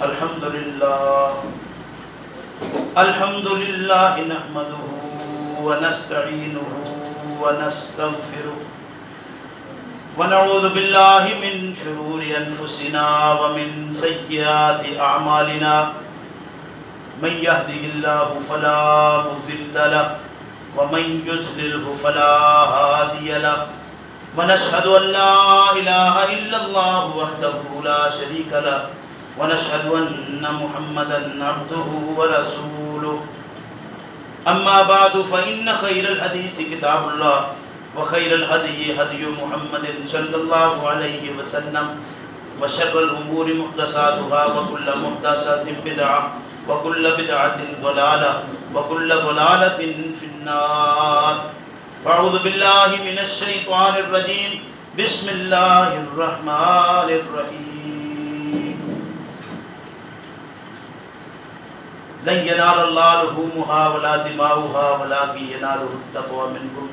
الحمد لله نحمده ونستعينه ونستغفره ونعوذ بالله من شرور أنفسنا ومن سيئات أعمالنا من يهده الله فلا مضل له ومن يضلل فلا هادي له ونشهد أن لا إله إلا الله وحده لا شريك له ونشهد أن محمدا عبده ورسوله أما بعد فإن خير الحديث كتاب الله وخير الهدي هدي محمد صلى الله عليه وسلم وشر الأمور محدثاتها وكل محدثة بدعة وكل بدعة ضلالة وكل ضلالة في النار فأعوذ بالله من الشيطان الرجيم بسم الله الرحمن الرحيم لن ينال الله لحومها ولا دماؤها ولكن يناله التقوى منكم.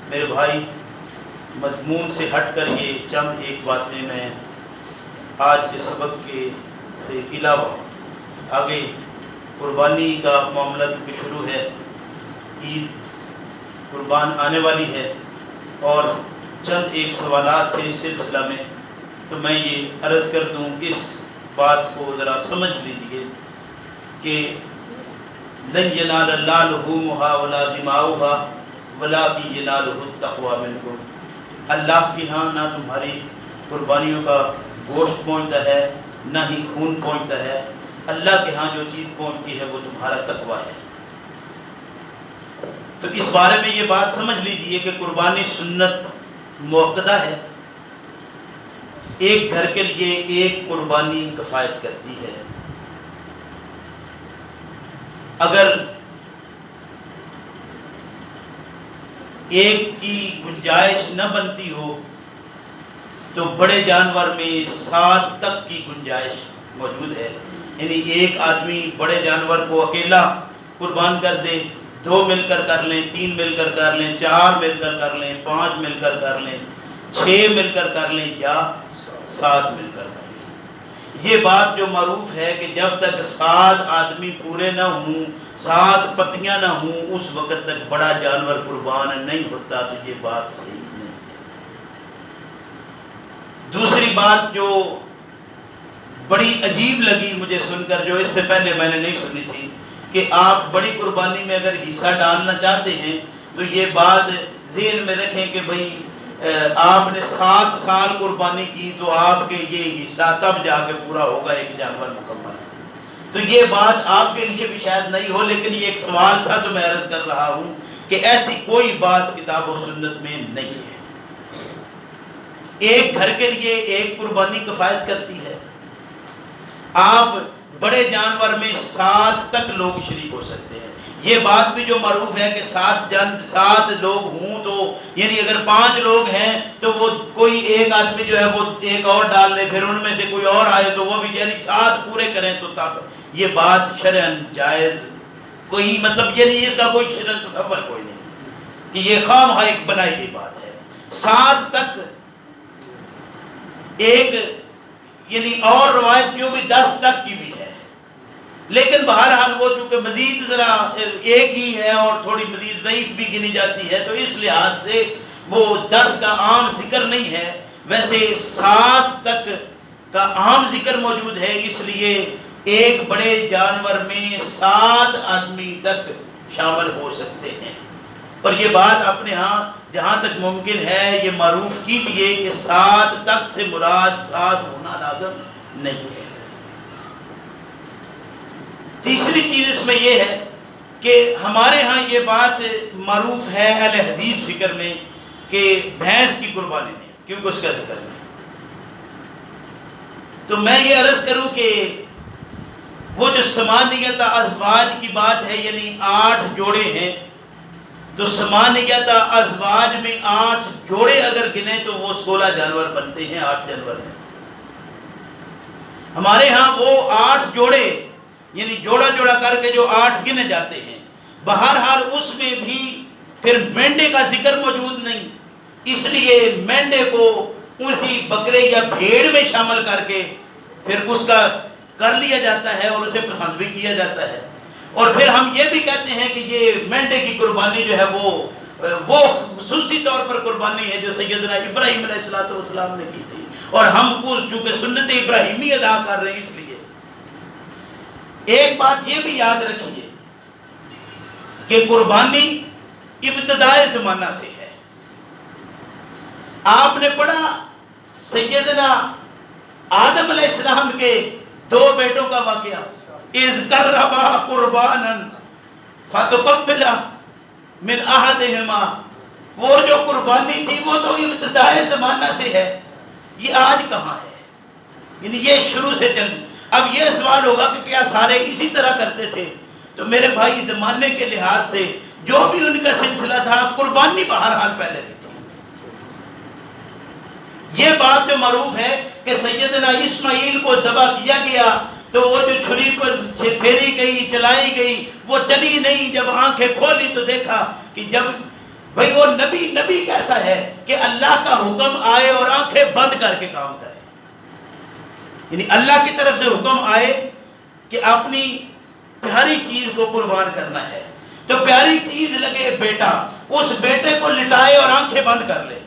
میرے بھائی، مضمون سے ہٹ کر یہ چند ایک باتیں میں آج کے سبق کے سے علاوہ آگے قربانی کا معاملہ بھی شروع ہے، عید قربان آنے والی ہے اور چند ایک سوالات تھے اس سلسلہ میں، تو میں یہ عرض کر دوں اس بات کو ذرا سمجھ لیجئے کہ لن ینال اللہ لحومها ولا دماؤها ولکن ینالہ التقوی منکم. اللہ کے ہاں نہ تمہاری قربانیوں کا گوشت پہنچتا ہے نہ ہی خون پہنچتا ہے، اللہ کے ہاں جو چیز پہنچتی ہے وہ تمہارا تقوی ہے. تو اس بارے میں یہ بات سمجھ لیجئے کہ قربانی سنت موقدہ ہے. ایک گھر کے لیے ایک قربانی کفایت کرتی ہے. اگر ایک کی گنجائش نہ بنتی ہو تو بڑے جانور میں 7 تک کی گنجائش موجود ہے. یعنی ایک آدمی بڑے جانور کو اکیلا قربان کر دے، 2 مل کر کر لیں، 3 مل کر کر لیں، 4 مل کر کر لیں، 5 مل کر کر لیں، 6 مل کر کر لیں یا 7 مل کر کر لیں. یہ بات جو معروف ہے کہ جب تک 7 آدمی پورے نہ ہوں، 7 پتیاں نہ ہوں، اس وقت تک بڑا جانور قربان نہیں ہوتا. تو یہ بات صحیح نہیں ہے. دوسری بات جو بڑی عجیب لگی مجھے سن کر، جو اس سے پہلے میں نے نہیں سنی تھی، کہ آپ بڑی قربانی میں اگر حصہ ڈالنا چاہتے ہیں تو یہ بات ذہن میں رکھیں کہ بھئی آپ نے 7 سال قربانی کی تو آپ کے یہ حصہ تب جا کے پورا ہوگا ایک جانور مکمل. تو یہ بات آپ کے لیے بھی شاید نہیں ہو، لیکن یہ ایک سوال تھا تو میں عرض کر رہا ہوں کہ ایسی کوئی بات کتاب و سنت میں نہیں ہے. ایک گھر کے لیے ایک قربانی کفایت کرتی ہے. آپ بڑے جانور میں 7 تک لوگ شریک ہو سکتے ہیں. یہ بات بھی جو معروف ہے کہ 7 لوگ ہوں تو یعنی اگر 5 لوگ ہیں تو وہ کوئی ایک آدمی جو ہے وہ ایک اور ڈال لے، پھر ان میں سے کوئی اور آئے تو وہ بھی یعنی 7 پورے کریں تو تب یہ بات شرعاً جائز کوئی مطلب یعنی اس کا کوئی شرعاً تصور کوئی نہیں کہ یہ خواہ ایک بنائی گئی بات ہے. 7 تک ایک یعنی اور روایت جو بھی 10 تک کی بھی ہے، لیکن بہرحال وہ چونکہ مزید ذرا ایک ہی ہے اور تھوڑی مزید ضعیف بھی گنی جاتی ہے، تو اس لحاظ سے وہ 10 کا عام ذکر نہیں ہے. ویسے 7 تک کا عام ذکر موجود ہے، اس لیے ایک بڑے جانور میں 7 آدمی تک شامل ہو سکتے ہیں. اور یہ بات اپنے ہاں جہاں تک ممکن ہے یہ معروف کیجئے کہ 7 تک سے مراد 7 ہونا لازم نہیں ہے. تیسری چیز اس میں یہ ہے کہ ہمارے ہاں یہ بات معروف ہے اہل حدیث فکر میں کہ بھینس کی قربانی میں، کیونکہ اس کا ذکر میں. تو میں یہ عرض کروں کہ وہ جو سمانیت ازواج کی بات ہے، یعنی 8 جوڑے ہیں، تو سمانیت ازواج میں 8 جوڑے اگر گنے تو وہ 16 جانور بنتے ہیں. 8 جانور ہیں ہمارے ہاں. وہ 8 جوڑے یعنی جوڑا جوڑا کر کے جو 8 گنے جاتے ہیں. بہرحال اس میں بھی پھر مینڈے کا ذکر موجود نہیں، اس لیے مینڈے کو اسی بکرے یا بھیڑ میں شامل کر کے پھر اس کا کر لیا جاتا ہے اور اسے پسند بھی کیا جاتا ہے. اور پھر ہم یہ بھی کہتے ہیں کہ یہ مینڈے کی قربانی جو ہے وہ خصوصی طور پر قربانی ہے جو سیدنا ابراہیم علیہ السلام نے کی تھی، اور ہم کو چونکہ سنت ابراہیمی ادا کر رہے ہیں. اس لیے ایک بات یہ بھی یاد رکھیے کہ قربانی ابتدائے زمانہ سے ہے. آپ نے پڑھا سیدنا آدم علیہ السلام کے 2 بیٹوں کا واقعہ، اذ قربا قربانا فتقبل من احدہما. وہ جو قربانی تھی وہ تو ابتدائے زمانہ سے ہے، یہ آج کہاں ہے؟ یعنی یہ شروع سے چل. اب یہ سوال ہوگا کہ کیا سارے اسی طرح کرتے تھے؟ تو میرے بھائی زمانے کے لحاظ سے جو بھی ان کا سلسلہ تھا قربانی بہرحال پہلے بھی تھی. یہ بات جو معروف ہے کہ سیدنا اسماعیل کو ذبح کیا گیا تو وہ جو چھری پر پھیری گئی چلائی گئی وہ چلی نہیں. جب آنکھیں کھولی تو دیکھا کہ جب بھئی وہ نبی کیسا ہے کہ اللہ کا حکم آئے اور آنکھیں بند کر کے کام کرے. یعنی اللہ کی طرف سے حکم آئے کہ اپنی پیاری چیز کو قربان کرنا ہے تو پیاری چیز لگے بیٹا، اس بیٹے کو لٹائے اور آنکھیں بند کر لے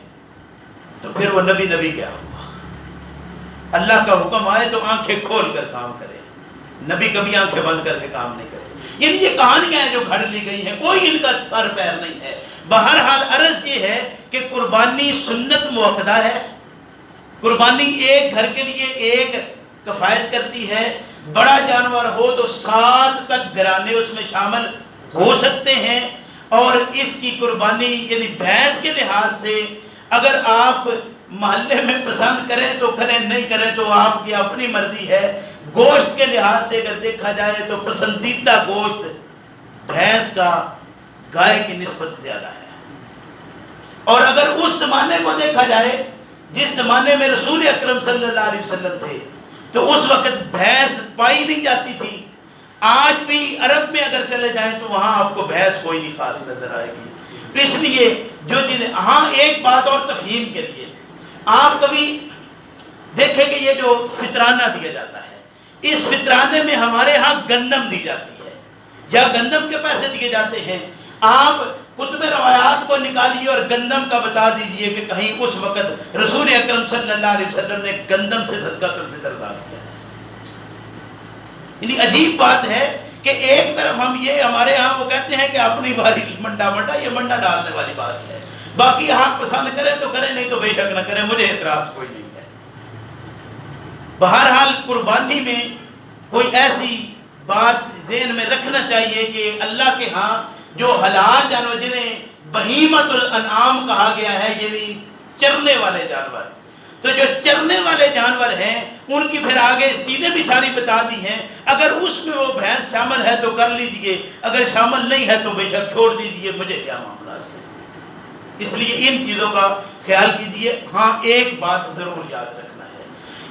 تو پھر وہ نبی کیا ہوا؟ اللہ کا حکم آئے تو آنکھیں کھول کر کام کرے. نبی کبھی آنکھیں بند کر کے کام نہیں کرتے. یعنی یہ کہانیاں ہیں جو گھڑ لی گئی ہیں، کوئی ان کا سر پیر نہیں ہے. بہرحال عرض یہ ہے کہ قربانی سنت مؤکدہ ہے. قربانی ایک گھر کے لیے ایک کفایت کرتی ہے. بڑا جانور ہو تو 7 تک گھرانے اس میں شامل ہو سکتے ہیں. اور اس کی قربانی یعنی بھینس کے لحاظ سے اگر آپ محلے میں پسند کریں تو کریں، نہیں کریں تو آپ کی اپنی مرضی ہے. گوشت کے لحاظ سے اگر دیکھا جائے تو پسندیدہ گوشت بھینس کا گائے کی نسبت زیادہ ہے. اور اگر اس زمانے کو دیکھا جائے جس زمانے میں رسول اکرم صلی اللہ علیہ وسلم تھے تو اس وقت بھینس پائی نہیں جاتی تھی. آج بھی عرب میں اگر چلے جائیں تو وہاں آپ کو بھینس کوئی نہیں خاص نظر آئے گی. اس لیے جو چیزیں، ہاں ایک بات اور تفہیم کے لیے، آپ کبھی دیکھیں کہ یہ جو فطرانہ دیا جاتا ہے، اس فطرانے میں ہمارے ہاں گندم دی جاتی ہے یا گندم کے پیسے دیے جاتے ہیں. آپ کتب روایات کو نکالیے اور گندم کا بتا دیجئے کہ کہیں اس وقت رسول اکرم صلی اللہ علیہ وسلم نے گندم سے صدقۃ الفطر ادا کیا. یعنی عجیب بات ہے کہ ایک طرف ہم یہ ہمارے ہاں وہ کہتے ہیں کہ اپنی باری منڈا یہ منڈا ڈالنے والی بات ہے. باقی آپ پسند کریں تو کریں، نہیں تو بے شک نہ کریں، مجھے اعتراض کوئی نہیں ہے. بہرحال قربانی میں کوئی ایسی بات ذہن میں رکھنا چاہیے کہ اللہ کے ہاں جو حلال جانور جنہیں بہیمۃ الانعام کہا گیا ہے یعنی چرنے والے جانور، تو جو چرنے والے جانور ہیں ان کی پھر آگے چیزیں بھی ساری بتا دی ہیں. اگر اس میں وہ بھینس شامل ہے تو کر لیجئے، اگر شامل نہیں ہے تو بے شک چھوڑ دیجئے، مجھے کیا معاملہ ہے. اس لیے ان چیزوں کا خیال کیجئے. ہاں ایک بات ضرور یاد رکھنا ہے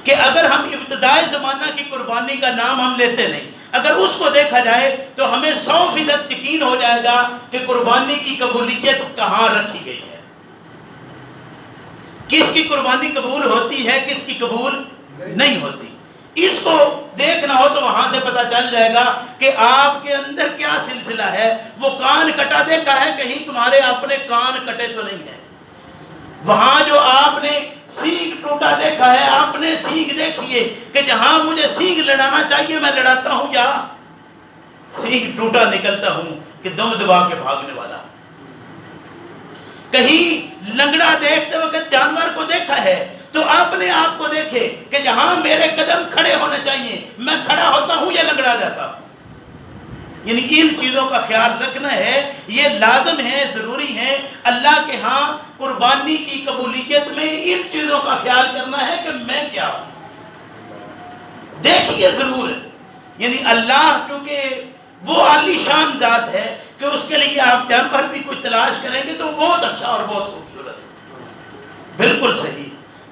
کہ اگر ہم ابتدائی زمانہ کی قربانی کا نام ہم لیتے نہیں، اگر اس کو دیکھا جائے تو ہمیں 100% یقین ہو جائے گا کہ قربانی کی قبولیت کہاں رکھی گئی ہے، کس کی قربانی قبول ہوتی ہے، کس کی قبول نہیں ہوتی. اس کو دیکھنا ہو تو وہاں سے پتہ چل جائے گا کہ آپ کے اندر کیا سلسلہ ہے. وہ کان کٹا دیکھا ہے، کہیں تمہارے اپنے کان کٹے تو نہیں ہیں. وہاں جو آپ نے سینگ ٹوٹا دیکھا ہے، آپ نے سینگ دیکھیے کہ جہاں مجھے سینگ لڑانا چاہیے میں لڑاتا ہوں، یا سینگ ٹوٹا نکلتا ہوں کہ دم دبا کے بھاگنے والا. کہیں لنگڑا دیکھتے وقت جانور کو دیکھا ہے تو اپنے آپ کو دیکھے کہ جہاں میرے قدم کھڑے ہونے چاہیے میں کھڑا ہوتا ہوں یا لنگڑا جاتا ہوں. یعنی ان چیزوں کا خیال رکھنا ہے، یہ لازم ہے، ضروری ہے. اللہ کے ہاں قربانی کی قبولیت میں ان چیزوں کا خیال کرنا ہے کہ میں کیا ہوں. دیکھیے ضرور، یعنی اللہ کیونکہ وہ عالی شان ذات ہے کہ اس کے لیے آپ جانور بھی کوئی تلاش کریں گے تو بہت اچھا اور بہت خوبصورت، بالکل صحیح.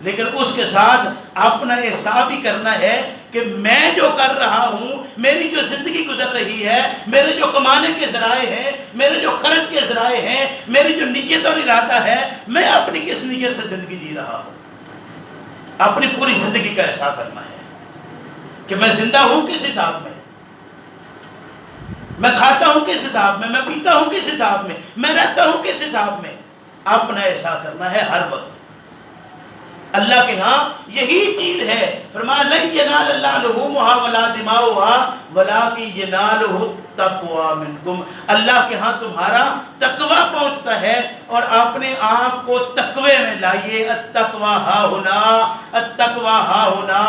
لیکن اس کے ساتھ اپنا احساس بھی کرنا ہے کہ میں جو کر رہا ہوں، میری جو زندگی گزر رہی ہے، میرے جو کمانے کے ذرائع ہیں، میرے جو خرچ کے ذرائع ہیں، میری جو نیت اور ارادہ ہے، میں اپنی کس نیت سے زندگی جی رہا ہوں. اپنی پوری زندگی کا احساس کرنا ہے. کہ میں زندہ ہوں کس حساب میں، میں کھاتا ہوں کس حساب میں پیتا ہوں کس حساب میں رہتا ہوں کس حساب میں. اپنا ایسا کرنا ہے ہر وقت. اللہ کے ہاں یہی چیز ہے. فرمایا لن ینال اللہ لحومھا ولا دماؤھا ولکن ینالہ التقوی منکم. اللہ کے ہاں تمہارا تقوی پہنچتا ہے اور اپنے آپ کو تقوی میں لائیے. التقوی ہاہنا، التقوی ہاہنا،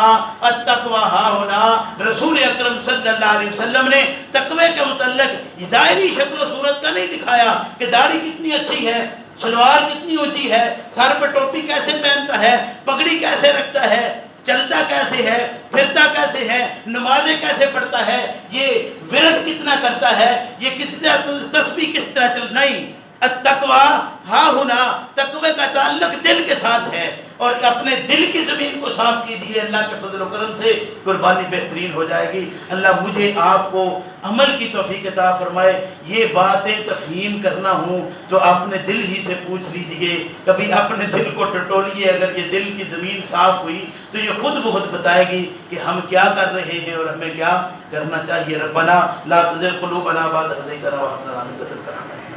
التقوی ہاہنا. رسول اکرم صلی اللہ علیہ وسلم نے تقوی کے متعلق ظاہری شکل و صورت کا نہیں دکھایا کہ داڑھی کتنی اچھی ہے، شلوار کتنی اونچی ہے، سر پہ ٹوپی کیسے پہنتا ہے، پگڑی کیسے رکھتا ہے، چلتا کیسے ہے، پھرتا کیسے ہے، نمازیں کیسے پڑھتا ہے، یہ ورد کتنا کرتا ہے، یہ کس طرح تسبیح کس طرح چل. نہیں، التقوی ہاں ہونا، تقوی کا تعلق دل کے ساتھ ہے. اور اپنے دل کی زمین کو صاف کیجیے. اللہ کے فضل و کرم سے قربانی بہترین ہو جائے گی. اللہ مجھے آپ کو عمل کی توفیق عطا فرمائے. یہ باتیں تفہیم کرنا ہوں تو اپنے دل ہی سے پوچھ لیجئے. کبھی اپنے دل کو ٹٹولیے. اگر یہ دل کی زمین صاف ہوئی تو یہ خود بخود بتائے گی کہ ہم کیا کر رہے ہیں اور ہمیں کیا کرنا چاہیے. ربنا لا تزغ قلوبنا بعد إذ هديتنا وهب لنا من لدنك رحمة